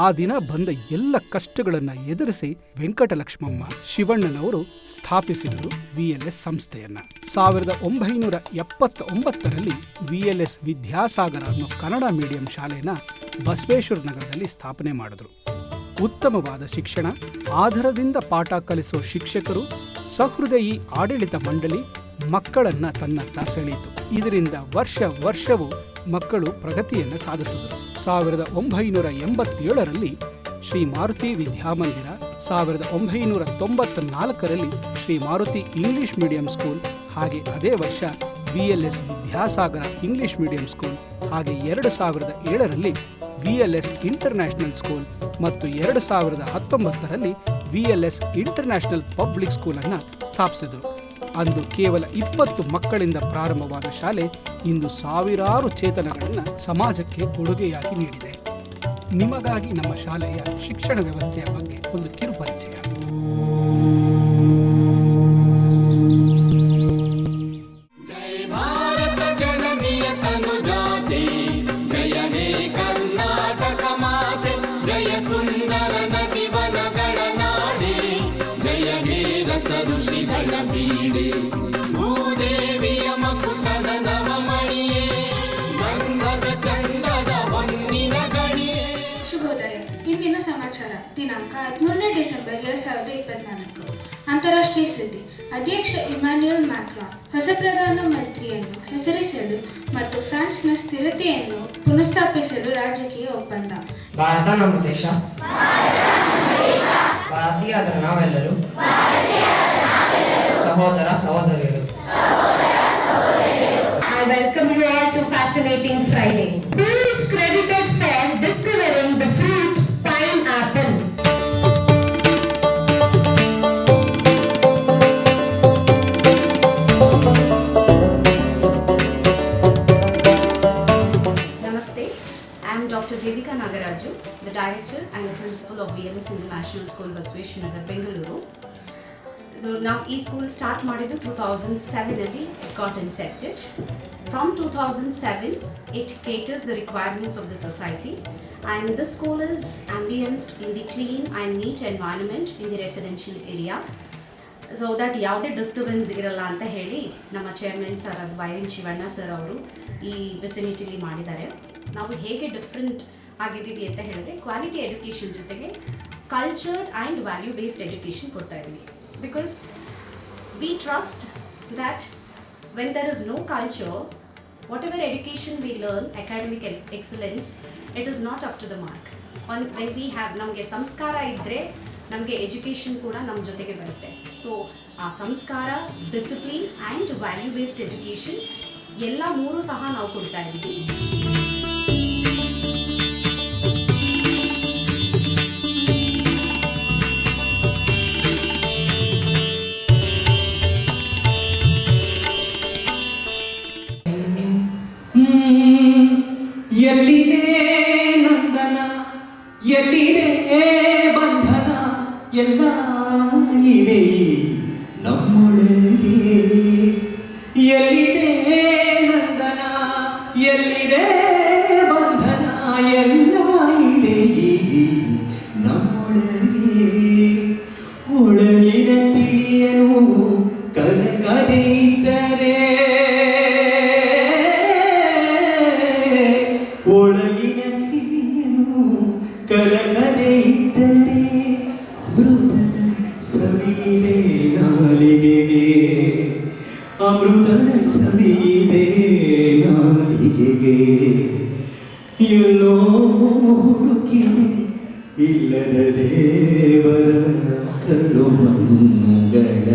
ಆ ದಿನ ಬಂದ ಎಲ್ಲ ಕಷ್ಟಗಳನ್ನು ಎದುರಿಸಿ ವೆಂಕಟಲಕ್ಷ್ಮಮ್ಮ ಶಿವಣ್ಣನವರು ಸ್ಥಾಪಿಸಿದರು VLS ಸಂಸ್ಥೆಯನ್ನ. 1979ರಲ್ಲಿ VLS ವಿದ್ಯಾಸಾಗರ ಅನ್ನೋ ಕನ್ನಡ ಮೀಡಿಯಂ ಶಾಲೆನ ಬಸವೇಶ್ವರ ನಗರದಲ್ಲಿ ಸ್ಥಾಪನೆ ಮಾಡಿದ್ರು. ಉತ್ತಮವಾದ ಶಿಕ್ಷಣ, ಆಧಾರದಿಂದ ಪಾಠ ಕಲಿಸುವ ಶಿಕ್ಷಕರು, ಸಹೃದಯಿ ಆಡಳಿತ ಮಂಡಳಿ ಮಕ್ಕಳನ್ನ ತನ್ನತ್ತ ಸೆಳೆಯಿತು. ಇದರಿಂದ ವರ್ಷವೂ ಮಕ್ಕಳು ಪ್ರಗತಿಯನ್ನು ಸಾಧಿಸಿದರು. 1987ರಲ್ಲಿ ಶ್ರೀ ಮಾರುತಿ ವಿದ್ಯಾಮಂದಿರ, 1994ರಲ್ಲಿ Shri Maruti English medium school, ಹಾಗೆ ಅದೇ ವರ್ಷ VLS Vidyasagara English medium school, ಹಾಗೆ 2007ರಲ್ಲಿ VLS ಇಂಟರ್ನ್ಯಾಷನಲ್ ಸ್ಕೂಲ್ ಮತ್ತು 2019ರಲ್ಲಿ VLS ಇಂಟರ್ನ್ಯಾಷನಲ್ ಪಬ್ಲಿಕ್ ಸ್ಕೂಲ್ ಅನ್ನು ಸ್ಥಾಪಿಸಿದರು. ಅಂದು ಕೇವಲ 20 ಮಕ್ಕಳಿಂದ ಪ್ರಾರಂಭವಾದ ಶಾಲೆ ಇಂದು ಸಾವಿರಾರು ಚೇತನಗಳನ್ನು ಸಮಾಜಕ್ಕೆ ಕೊಡುಗೆಯಾಗಿ ನೀಡಿದೆ. ನಿಮಗಾಗಿ ನಮ್ಮ ಶಾಲೆಯ ಶಿಕ್ಷಣ ವ್ಯವಸ್ಥೆಯ ಬಗ್ಗೆ ಒಂದು ಕಿರು ಪರಿಚಯ. ಶುಭೋದಯ. ಇಂದಿನ ಸಮಾಚಾರ. ದಿನಾಂಕ 13 ಡಿಸೆಂಬರ್ 2024. ಅಂತಾರಾಷ್ಟ್ರೀಯ ಸುದ್ದಿ. ಅಧ್ಯಕ್ಷ ಇಮ್ಯಾನ್ಯುಯಲ್ ಮ್ಯಾಕ್ರಾನ್ ಹೊಸ ಪ್ರಧಾನಮಂತ್ರಿಯನ್ನು ಹೆಸರಿಸಲು ಮತ್ತು ಫ್ರಾನ್ಸ್ನ ಸ್ಥಿರತೆಯನ್ನು ಪುನಃಸ್ಥಾಪಿಸಲು ರಾಜಕೀಯ ಒಪ್ಪಂದ. ಭಾರತ ನಮ್ಮ ದೇಶ, ಭಾರತೀಯರಾದ ನಾವೆಲ್ಲರೂ ಸಹೋದರ ಸಹೋದರಿಯರು. I welcome you all to Fascinating Friday. Who is credited for discovering the fruit pineapple? Namaste. I am Dr. Devika Nagaraju, the Director and the Principal of VLS International School, Basaveshwar Nagar, Bengaluru. So now e-school start ಮಾಡಿದ್ದು 2007 it got incepted. From 2007 it caters the requirements of the society, and the school is ambience in the clean and neat environment in the residential area, so that ಯಾವುದೇ disturbance ಇರಲ್ಲ ಅಂತ ಹೇಳಿ ನಮ್ಮ chairman sir ವೈರನ್ Shivanna sir ಅವರು ಈ ವಿಸಿನಿಟಿಲಿ ಮಾಡಿದ್ದಾರೆ. ನಾವು ಹೇಗೆ ಡಿಫ್ರೆಂಟ್ ಆಗಿದ್ದೀವಿ ಅಂತ ಹೇಳಿದ್ರೆ ಕ್ವಾಲಿಟಿ ಎಜುಕೇಷನ್ ಜೊತೆಗೆ cultured and value based education ಕೊಡ್ತಾ ಇದ್ದೀವಿ. Because we trust that when there is no culture, whatever education we learn, academic excellence, it is not up to the mark. When we have ನಮಗೆ ಸಂಸ್ಕಾರ ಇದ್ದರೆ ನಮಗೆ education ಕೂಡ ನಮ್ಮ ಜೊತೆಗೆ ಬರುತ್ತೆ. ಸೊ ಆ ಸಂಸ್ಕಾರ, discipline and value based education ಎಲ್ಲ ಮೂರು ಸಹ ನಾವು ಕೊಡ್ತಾ ಇದ್ದೀವಿ. ಎಲ್ಲಿದೆ ನಂದನ, ಎಲ್ಲಿದೆ ಬಂಧನ, ಎಲ್ಲ ಇದೆ ನಮ್ಮೊಳಗೆ. ಎಲ್ಲಿದೆ ನಂದನ, ಎಲ್ಲಿದೆ ಬಂಧನ, ಎಲ್ಲ ಇದೆ ನಮ್ಮೊಳಗೆ. ಒಳಗಿನ ತಿಳಿಯನು ಕನಕದೆ ಇದ್ದರೆ, ಒಳಗಿನ ಕಿವಿಯನು ಕಲಕದೆ ಇದ್ದರೆ, ಅಮೃತದ ಸವಿದೆ ನಾಲಿಗೆಗೆ, ಅಮೃತದ ಸವಿದೆ ನಾಲಿಗೆಗೆ. ಎಲ್ಲೋ ಹುಡುಕಿದೆ ಇಲ್ಲದ ದೇವರ ಕಲುಮಂಗಳ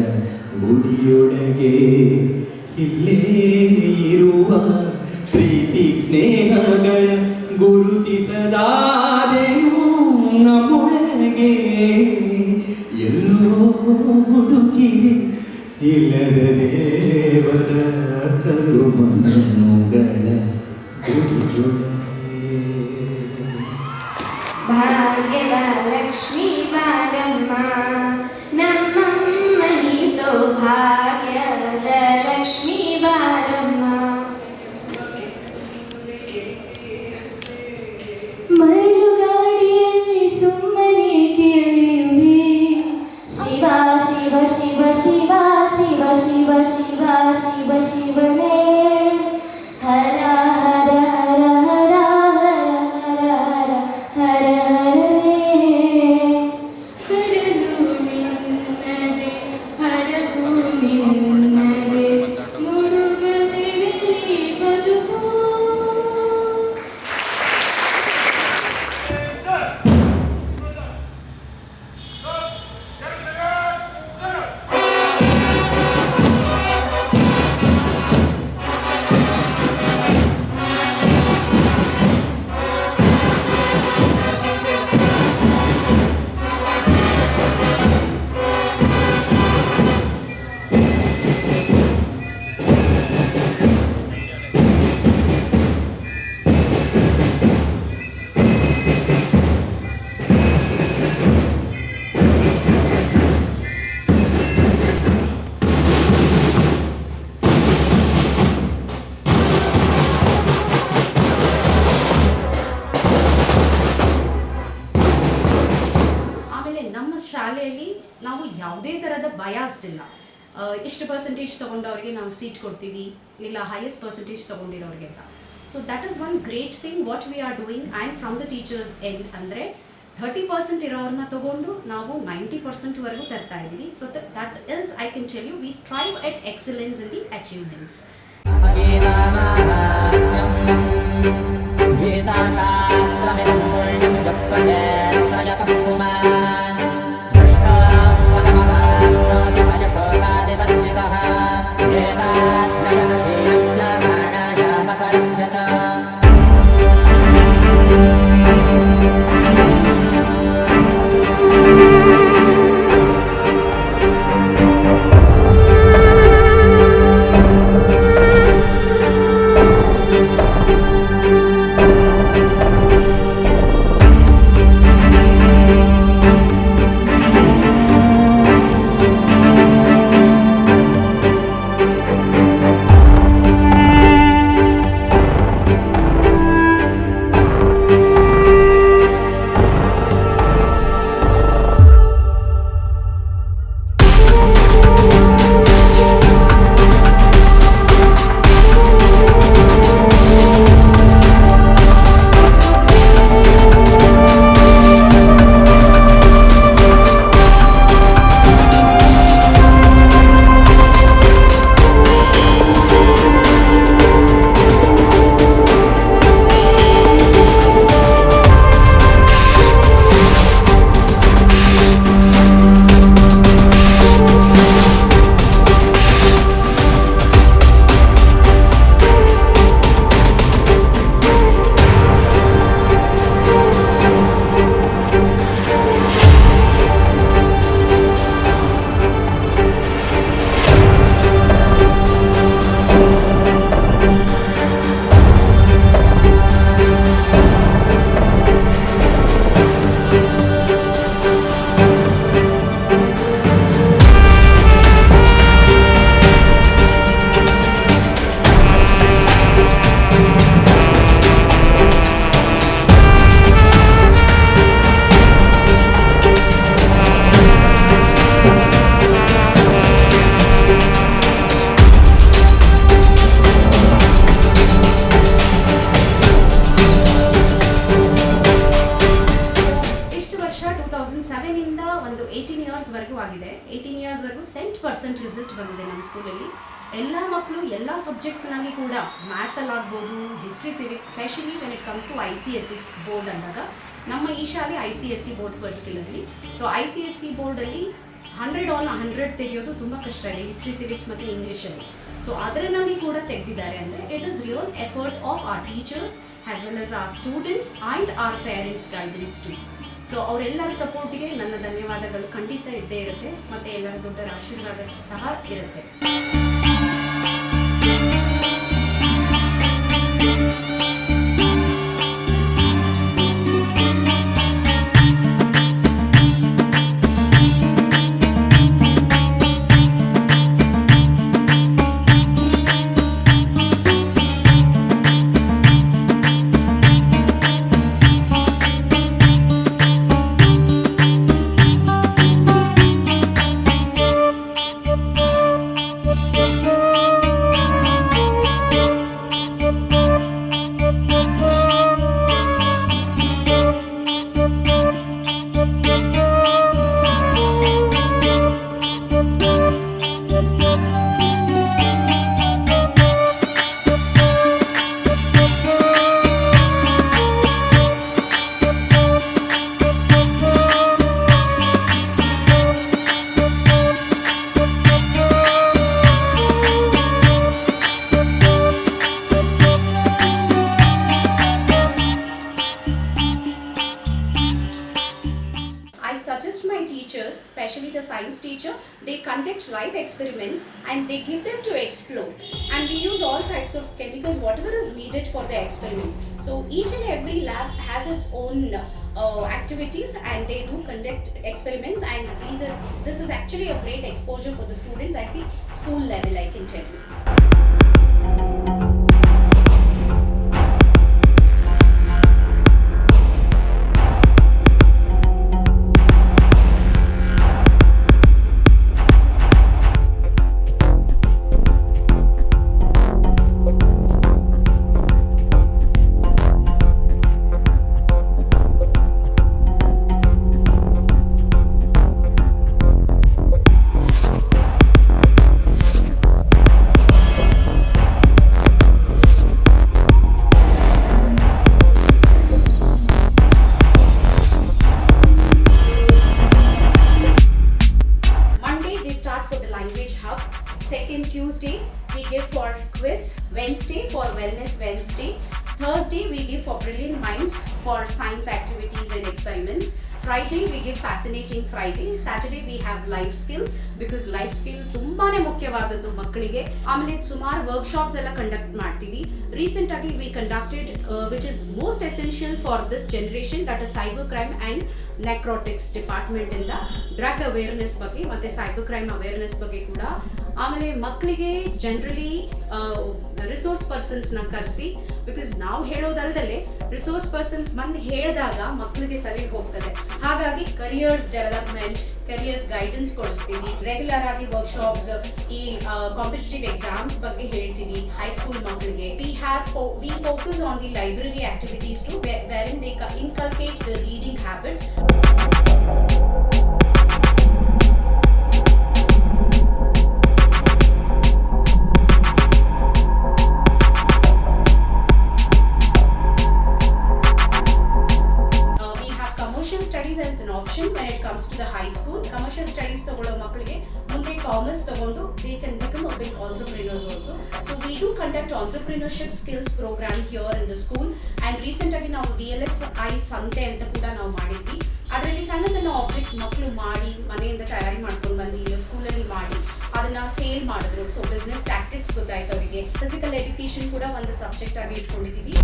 ಗುಡಿಯೊಳಗೆ. ಇಲ್ಲೇ ಇರುವ ಪ್ರೀತಿ ಸ್ನೇಹಗಳ ಗುರುತಿಸದಾದೆನು ನಮ್ಮೊಳಗೆ. ಎಲ್ಲೋ ಹುಡುಕಿದೆ ಇಲ್ಲದ ದೇವರ ಕರುಮಣ್ಣುಗಳ ಗುಡಿಯೊಳಗೆ. ಭಾಗ್ಯದ ಲಕ್ಷ್ಮೀ ಬಾರಮ್ಮ ನಮ್ಮಮ್ಮನಿ ಸೌಭಾಗ್ಯದ ಲಕ್ಷ್ಮೀ ಬಾರಮ್ಮ. ಮೈಲುಗಾಡಿಯಲ್ಲಿ ನಾವು ಯಾವುದೇ ಥರದ ಬಯಾಸ್ಡ್ ಇಲ್ಲ. ಇಷ್ಟು ಪರ್ಸೆಂಟೇಜ್ ತೊಗೊಂಡವ್ರಿಗೆ ನಾವು ಸೀಟ್ ಕೊಡ್ತೀವಿ, ಇಲ್ಲ ಹೈಯೆಸ್ಟ್ ಪರ್ಸೆಂಟೇಜ್ ತೊಗೊಂಡಿರೋರಿಗೆ ಅಂತ. So that is one great thing what we are doing. And from the teachers end ಅಂದರೆ 30% ಇರೋರನ್ನ ತೊಗೊಂಡು ನಾವು 90%ವರೆಗೂ ತರ್ತಾ ಇದ್ದೀವಿ. So that is, I can tell you, we strive at excellence in the achievements. ಒಂದು 18 ಇಯರ್ಸ್ವರೆಗೂ ಆಗಿದೆ. 18 ಇಯರ್ಸ್ವರೆಗೂ 100% ರಿಸಲ್ಟ್ ಬಂದಿದೆ ನಮ್ಮ ಸ್ಕೂಲಲ್ಲಿ. ಎಲ್ಲ ಮಕ್ಕಳು ಎಲ್ಲ ಸಬ್ಜೆಕ್ಟ್ಸ್ನಲ್ಲಿ ಕೂಡ ಮ್ಯಾಥಲ್ಲಿ ಆಗ್ಬೋದು, history, civics, specially when it comes to ICSE board ಅಂದಾಗ ನಮ್ಮ ಈ ಶಾಲೆ ICSE board particularly. So ICSE ಬೋರ್ಡಲ್ಲಿ 100 on 100 ತೆಗೆಯೋದು ತುಂಬ ಕಷ್ಟ ಇದೆ, ಹಿಸ್ಟ್ರಿ, ಸಿವಿಕ್ಸ್ ಮತ್ತು ಇಂಗ್ಲೀಷಲ್ಲಿ. ಸೊ ಅದರಲ್ಲಿ ಕೂಡ ತೆಗೆದಿದ್ದಾರೆ ಅಂದರೆ it is real effort of our teachers as well as our students and our parents guidance to. So ಅವರೆಲ್ಲರ ಸಪೋರ್ಟಿಗೆ ನನ್ನ ಧನ್ಯವಾದಗಳು ಖಂಡಿತ ಇದ್ದೇ ಇರುತ್ತೆ, ಮತ್ತು ಎಲ್ಲರ ದೊಡ್ಡ ಆಶೀರ್ವಾದ ಸಹ ಇರುತ್ತೆ. Suggest my teachers, especially the science teacher, they conduct live experiments and they give them to explore, and we use all types of chemicals, whatever is needed for the experiments. So each and every lab has its own activities, and they do conduct experiments, and this is actually a great exposure for the students at the school level, I can tell you. Wellness Wednesday. Thursday, we give for brilliant minds for science activities and experiments. Friday, we give fascinating Friday. Saturday, we have life skills because life skill ತುಂಬಾನೇ ಮುಖ್ಯವಾದದ್ದು ಮಕ್ಕಳಿಗೆ. ಆಮೇಲೆ ಸುಮಾರು workshops ಎಲ್ಲ conduct ಮಾಡ್ತೀವಿ. Recent ಆಗಿ we conducted which is most essential for this generation, that is cyber crime and narcotics department ಇಂದ drug awareness ಬಗ್ಗೆ ಮತ್ತೆ ಸೈಬರ್ ಕ್ರೈಮ್ ಅವೇರ್ನೆಸ್ ಬಗ್ಗೆ ಕೂಡ. ಆಮೇಲೆ ಮಕ್ಕಳಿಗೆ ಜನರಲಿ ರಿಸೋರ್ಸ್ ಪರ್ಸನ್ಸ್ನ ಕರೆಸಿ, ಬಿಕಾಸ್ ನಾವು ಹೇಳೋದಲ್ದಲ್ಲೇ ರಿಸೋರ್ಸ್ ಪರ್ಸನ್ಸ್ ಬಂದು ಹೇಳಿದಾಗ ಮಕ್ಕಳಿಗೆ ತಲೆಗೆ ಹೋಗ್ತದೆ. ಹಾಗಾಗಿ ಕರಿಯರ್ಸ್ ಡೆವಲಪ್ಮೆಂಟ್, ಕರಿಯರ್ಸ್ ಗೈಡೆನ್ಸ್ ಕೊಡಿಸ್ತೀವಿ. ರೆಗ್ಯುಲರ್ ಆಗಿ ವರ್ಕ್ಶಾಪ್ಸ್, ಈ ಕಾಂಪಿಟೇಟಿವ್ ಎಕ್ಸಾಮ್ಸ್ ಬಗ್ಗೆ ಹೇಳ್ತೀವಿ ಹೈಸ್ಕೂಲ್ ಮಕ್ಕಳಿಗೆ. We focus on the library activities to wherein they inculcate the reading habits. When it comes to the high school, commercial studies ತಗೊಳ್ಳೋ ಮಕ್ಕಳಿಗೆ ಮುಂದೆ commerce ತಗೊಂಡು they can become a big entrepreneurs also. So we do conduct entrepreneurship skills program here in the school, and recent ಆಗಿ ನಾವು VLSI ಸಂತೆ ಅಂತ ಕೂಡ ನಾವು ಮಾಡಿದ್ವಿ. ಅದರಲ್ಲಿ ಸಣ್ಣ ಸಣ್ಣ ಆಬ್ಜೆಕ್ಟ್ಸ್ ಮಕ್ಕಳು ಮಾಡಿ ಮನೆಯಿಂದ ತಯಾರಿ ಮಾಡ್ಕೊಂಡು ಬಂದು ಇಲ್ಲಿ ಸ್ಕೂಲಲ್ಲಿ ಮಾಡಿ ಅದನ್ನ ಸೇಲ್ ಮಾಡಿದ್ರು. ಸೊ ಬಿಸ್ನೆಸ್ ಟ್ಯಾಕ್ಟಿಕ್ಸ್ ಗೊತ್ತಾಯ್ತು ಅವರಿಗೆ. ಫಿಸಿಕಲ್ ಎಜುಕೇಶನ್ ಕೂಡ ಒಂದು ಸಬ್ಜೆಕ್ಟ್ ಆಗಿ ಇಟ್ಕೊಂಡಿದ್ದೀವಿ.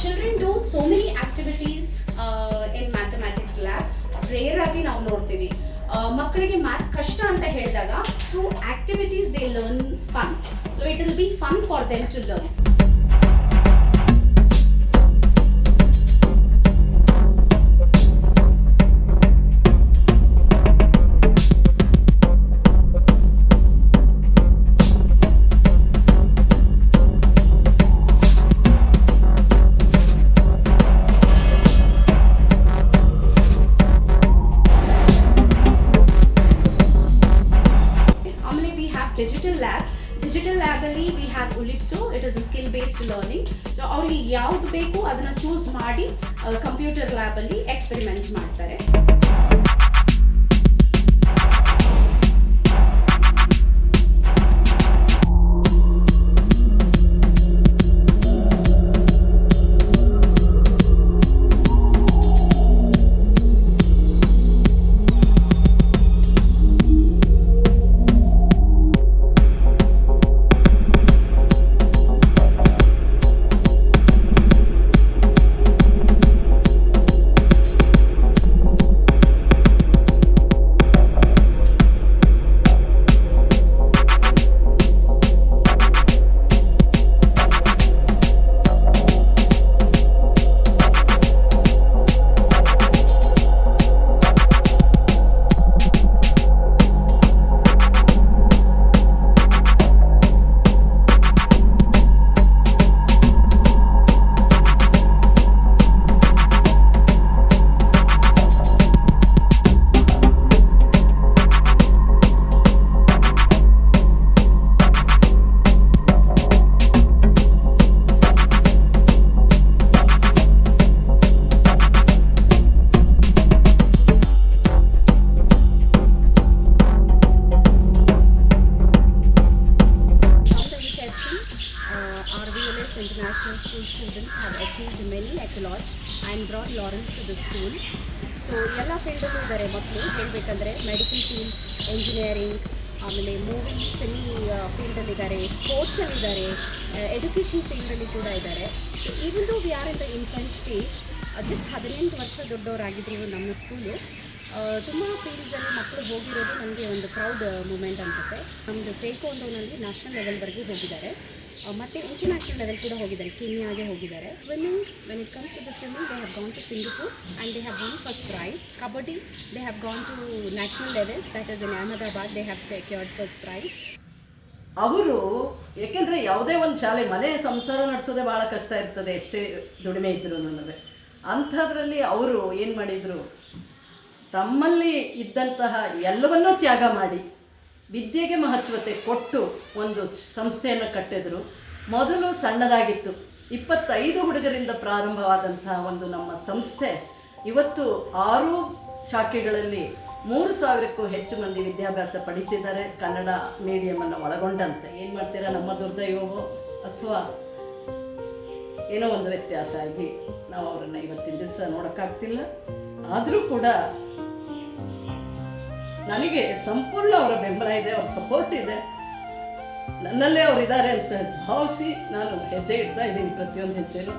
Children do so many activities in mathematics lab. Rare ಆಗಿ ನಾವು ನೋಡ್ತೀವಿ ಮಕ್ಕಳಿಗೆ ಮ್ಯಾಥ್ ಕಷ್ಟ ಅಂತ ಹೇಳಿದಾಗ through activities they learn fun. So it will be fun for them to learn. Digital lab ಅಲ್ಲಿ ವಿ ಹ್ಯಾವ್ ಉಲಿಪ್ಸೋ. It is a skill based learning. So ಅವ್ರಿಗೆ ಯಾವ್ದು ಬೇಕು ಅದನ್ನ ಚೂಸ್ ಮಾಡಿ ಕಂಪ್ಯೂಟರ್ ಲ್ಯಾಬ್ ಅಲ್ಲಿ ಎಕ್ಸ್ಪೆರಿಮೆಂಟ್ಸ್ ಮಾಡ್ತಾರೆ. International school students have achieved many accolades and brought Lawrence to the school. So ಎಲ್ಲ ಫೀಲ್ಡಲ್ಲೂ ಇದ್ದಾರೆ ಮಕ್ಕಳು. ಹೇಳಬೇಕಂದ್ರೆ ಮೆಡಿಕಲ್ ಫೀಲ್ಡ್, ಎಂಜಿನಿಯರಿಂಗ್, ಆಮೇಲೆ ಮೂವಿ, ಸಿನಿ ಫೀಲ್ಡಲ್ಲಿದ್ದಾರೆ, ಸ್ಪೋರ್ಟ್ಸಲ್ಲಿದ್ದಾರೆ, ಎಜುಕೇಷನ್ ಫೀಲ್ಡಲ್ಲಿ ಕೂಡ ಇದ್ದಾರೆ. So even though we are in the infant stage, just 18 ವರ್ಷ ದೊಡ್ಡವರಾಗಿದ್ರು ನಮ್ಮ ಸ್ಕೂಲು. ತುಂಬ ಫೀಲ್ಡ್ಸಲ್ಲಿ ಮಕ್ಕಳು ಹೋಗಿರೋದು ನನಗೆ ಒಂದು ಪ್ರೌಡ್ ಮೂಮೆಂಟ್ ಅನಿಸುತ್ತೆ. ನಮ್ಮದು ಟೇಕ್ವಾಂಡೋನಲ್ಲಿ ನ್ಯಾಷನಲ್ ಲೆವೆಲ್ವರೆಗೂ ಹೋಗಿದ್ದಾರೆ, ಮತ್ತು ಇಂಟರ್ನ್ಯಾಷನಲ್ ಲೆವೆಲ್ ಕೂಡ ಹೋಗಿದ್ದಾರೆ, ಕೆನ್ಯಾಗೆ ಹೋಗಿದ್ದಾರೆ. Swimming, when it comes to the swimming, they have gone to Singapore and they have won first prize. Kabaddi, they have gone to national levels, that is in Ahmedabad, they have secured first prize. ಅವರು ಏಕೆಂದರೆ ಯಾವುದೇ ಒಂದು ಶಾಲೆ, ಮನೆ ಸಂಸಾರ ನಡೆಸೋದೇ ಭಾಳ ಕಷ್ಟ ಇರ್ತದೆ, ಎಷ್ಟೇ ದುಡಿಮೆ ಇದ್ದರೂ ನನಗೆ. ಅಂಥದ್ರಲ್ಲಿ ಅವರು ಏನು ಮಾಡಿದರು, ತಮ್ಮಲ್ಲಿ ಇದ್ದಂತಹ ಎಲ್ಲವನ್ನೂ ತ್ಯಾಗ ಮಾಡಿ ವಿದ್ಯೆಗೆ ಮಹತ್ವತೆ ಕೊಟ್ಟು ಒಂದು ಸಂಸ್ಥೆಯನ್ನು ಕಟ್ಟಿದ್ರು. ಮೊದಲು ಸಣ್ಣದಾಗಿತ್ತು, 25 ಹುಡುಗರಿಂದ ಪ್ರಾರಂಭವಾದಂಥ ಒಂದು ನಮ್ಮ ಸಂಸ್ಥೆ ಇವತ್ತು 6 ಶಾಖೆಗಳಲ್ಲಿ 3,000ಕ್ಕೂ ಹೆಚ್ಚು ಮಂದಿ ವಿದ್ಯಾಭ್ಯಾಸ ಪಡೀತಿದ್ದಾರೆ, ಕನ್ನಡ ಮೀಡಿಯಮನ್ನು ಒಳಗೊಂಡಂತೆ. ಏನು ಮಾಡ್ತೀರಾ, ನಮ್ಮ ದುರ್ದೈವವೋ ಅಥವಾ ಏನೋ ಒಂದು ವ್ಯತ್ಯಾಸ ಆಗಿ ನಾವು ಅವರನ್ನು ಇವತ್ತಿನ ದಿವಸ ನೋಡೋಕ್ಕಾಗ್ತಿಲ್ಲ. ಆದರೂ ಕೂಡ ನನಗೆ ಸಂಪೂರ್ಣ ಅವರ ಬೆಂಬಲ ಇದೆ, ಅವರ ಸಪೋರ್ಟ್ ಇದೆ, ನನ್ನಲ್ಲೇ ಅವರಿದ್ದಾರೆ ಅಂತ ಭಾವಿಸಿ ನಾನು ಹೆಜ್ಜೆ ಇಡ್ತಾ ಇದ್ದೀನಿ ಪ್ರತಿಯೊಂದು ಹೆಜ್ಜೆನೂ.